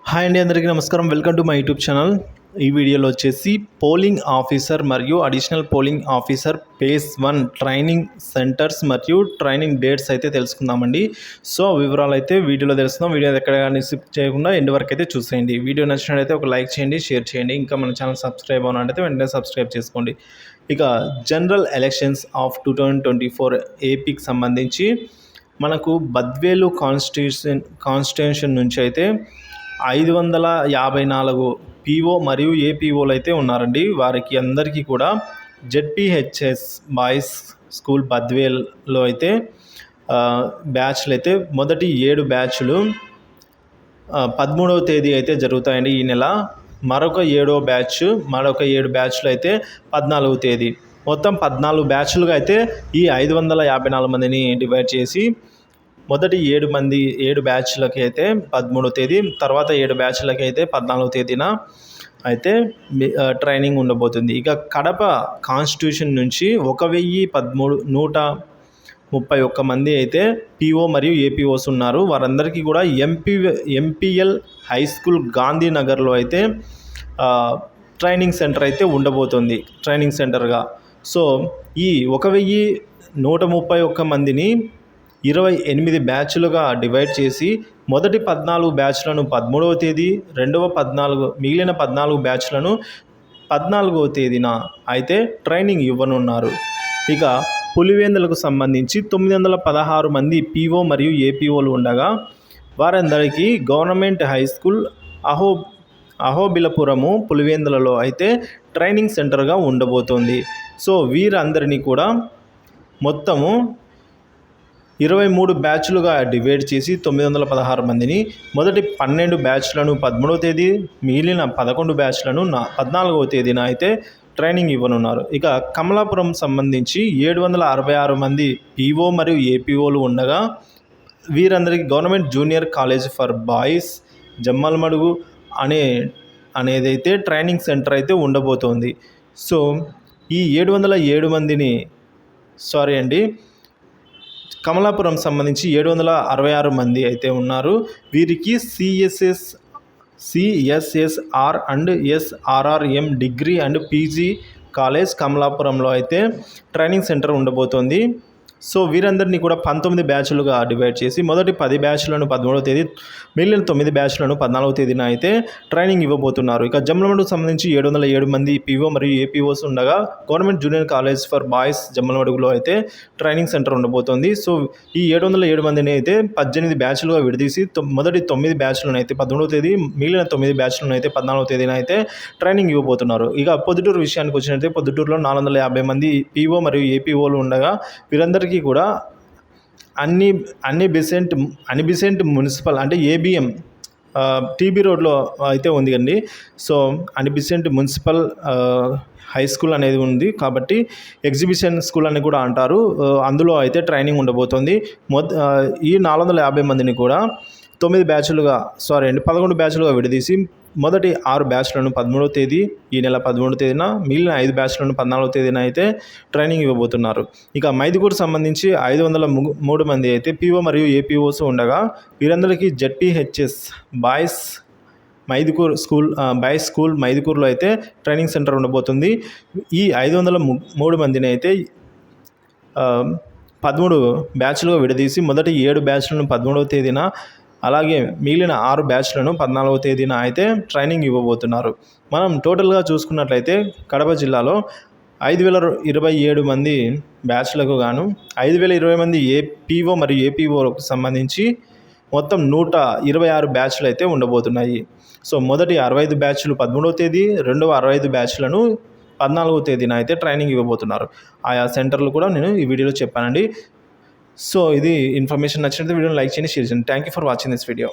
Hi అండి, అందరికీ నమస్కారం. Welcome to my YouTube channel. ఈ వీడియోలో వచ్చేసి పోలింగ్ ఆఫీసర్ మరియు additional polling officer phase 1 training centres మరియు ట్రైనింగ్ డేట్స్ అయితే తెలుసుకుందామండి. సో వివరాలు అయితే వీడియోలో తెలుసుకుందాం. వీడియో ఎక్కడ కానీ స్కిప్ చేయకుండా ఎండ్ వరకు అయితే చూసేయండి. వీడియో నచ్చినట్లయితే ఒక లైక్ చేయండి, షేర్ చేయండి. ఇంకా మన ఛానల్ సబ్స్క్రైబ్ అవ్వాలంటే వెంటనే సబ్స్క్రైబ్ చేసుకోండి. ఇక జనరల్ ఎలక్షన్స్ ఆఫ్ 2024 ఏపీకి సంబంధించి మనకు బద్వేలు కాన్స్టిట్యూషన్ నుంచి అయితే 554 పీఓ మరియు ఏపీఓలు అయితే ఉన్నారండి. వారికి అందరికీ కూడా జెడ్పీహెచ్ఎస్ బాయ్స్ స్కూల్ బద్వేల్లో అయితే బ్యాచ్లు అయితే మొదటి 7 బ్యాచ్లు 13వ తేదీ అయితే జరుగుతాయండి ఈ నెల. మరొక 7వ బ్యాచ్ 7 బ్యాచ్లు అయితే 14వ తేదీ. మొత్తం 14 బ్యాచ్లుగా అయితే ఈ 554 మందిని డివైడ్ చేసి మొదటి 7 బ్యాచ్లకి అయితే 13వ తేదీ, తర్వాత 7 బ్యాచ్లకి అయితే 14వ తేదీన అయితే ట్రైనింగ్ ఉండబోతుంది. ఇక కడప కాన్స్టిట్యూషన్ నుంచి 1131 మంది అయితే పీఓ మరియు ఏపీఓస్ ఉన్నారు. వారందరికీ కూడా ఎంపీఎల్ హై స్కూల్ గాంధీనగర్లో అయితే ట్రైనింగ్ సెంటర్ అయితే ఉండబోతుంది ట్రైనింగ్ సెంటర్గా. సో ఈ 1131 మందిని 28 బ్యాచ్లుగా డివైడ్ చేసి మొదటి 14 బ్యాచ్లను 13వ తేదీ, మిగిలిన 14 బ్యాచ్లను 14వ తేదీన అయితే ట్రైనింగ్ ఇవ్వనున్నారు. ఇక పులివెందులకు సంబంధించి 916 మంది పీఓ మరియు ఏపీఓలు ఉండగా వారందరికీ గవర్నమెంట్ హై స్కూల్ అహోబిలపురము పులివెందులలో అయితే ట్రైనింగ్ సెంటర్గా ఉండబోతోంది. సో వీరందరినీ కూడా మొత్తము 23 బ్యాచ్లుగా డివైడ్ చేసి 916 మందిని మొదటి 12 బ్యాచ్లను 13వ తేదీ, మిగిలిన 11 బ్యాచ్లను 14వ తేదీన అయితే ట్రైనింగ్ ఇవ్వనున్నారు. ఇక కమలాపురం సంబంధించి 766 మంది పీఓ మరియు ఏపీఓలు ఉండగా వీరందరికీ government junior college for boys Jammalamadugu అనేదైతే ట్రైనింగ్ సెంటర్ అయితే ఉండబోతోంది. సో ఈ 707 మందిని కమలాపురం సంబంధించి 766 మంది అయితే ఉన్నారు. వీరికి CSSR and SRRM degree and PG college కమలాపురంలో అయితే ట్రైనింగ్ సెంటర్ ఉండబోతోంది. సో వీరందరినీ కూడా 19 బ్యాచ్లుగా డివైడ్ చేసి మొదటి 10 బ్యాచ్లను 13వ తేదీ, మిగిలిన 9 బ్యాచ్లను 14వ తేదీన అయితే ట్రైనింగ్ ఇవ్వబోతున్నారు. ఇక జమ్మలమడుగుకు సంబంధించి 707 మంది పీఓ మరియు ఏపీఓస్ ఉండగా government junior college for boys జమ్మలమడుగులో అయితే ట్రైనింగ్ సెంటర్ ఉండబోతోంది. సో ఈ 707 మందిని అయితే 18 బ్యాచ్లుగా విడదీసి మొదటి 9 బ్యాచ్లను అయితే 13వ తేదీ, మిగిలిన 9 బ్యాచ్లను అయితే 14వ తేదీన అయితే ట్రైనింగ్ ఇవ్వబోతున్నారు. ఇక పొద్దుటూరు విషయానికి వచ్చినట్లయితే పొద్దుటూరులో 450 మంది పీఓ మరియు ఏపీఓలు ఉండగా వీరందరికీ కూడా అన్ని బిసెంట్ మున్సిపల్ అంటే ఏబిఎం టీబీ రోడ్లో అయితే ఉంది అండి. So Bessent municipal high school అనేది ఉంది కాబట్టి ఎగ్జిబిషన్ స్కూల్ అని కూడా అంటారు. అందులో అయితే ట్రైనింగ్ ఉండబోతోంది. ఈ 450 మందిని కూడా 11 బ్యాచ్లుగా విడదీసి మొదటి 6 బ్యాచ్లను 13వ తేదీ, ఈ నెల 13వ తేదీన, మిగిలిన 5 బ్యాచ్లను 14వ తేదీన అయితే ట్రైనింగ్ ఇవ్వబోతున్నారు. ఇక మైదుకూరు సంబంధించి 503 మంది అయితే పీఓ మరియు ఏపీఓస్ ఉండగా వీరందరికీ జెడ్పీహెచ్ఎస్ బాయ్స్ స్కూల్ మైదుకూరులో అయితే ట్రైనింగ్ సెంటర్ ఉండబోతుంది. ఈ 503 మందిని అయితే 13 బ్యాచ్లుగా విడదీసి మొదటి 7 బ్యాచ్లను 13వ తేదీన, అలాగే మిగిలిన 6 బ్యాచ్లను 14వ తేదీన అయితే ట్రైనింగ్ ఇవ్వబోతున్నారు. మనం టోటల్గా చూసుకున్నట్లయితే కడప జిల్లాలో 5027 మంది బ్యాచ్లకు గాను 5020 మంది పీఓ మరియు ఏపీఓలకు సంబంధించి మొత్తం 126 బ్యాచ్లు అయితే ఉండబోతున్నాయి. సో మొదటి 65 బ్యాచ్లు 13వ తేదీ, రెండవ 65 బ్యాచ్లను 14వ తేదీన అయితే ట్రైనింగ్ ఇవ్వబోతున్నారు. ఆయా సెంటర్లు కూడా నేను ఈ వీడియోలో చెప్పానండి. సో ఇది ఇన్ఫర్మేషన్ నచ్చినట్లయితే వీడియోని లైక్ చేయండి, షేర్ చేయండి. Thank you for watching this video.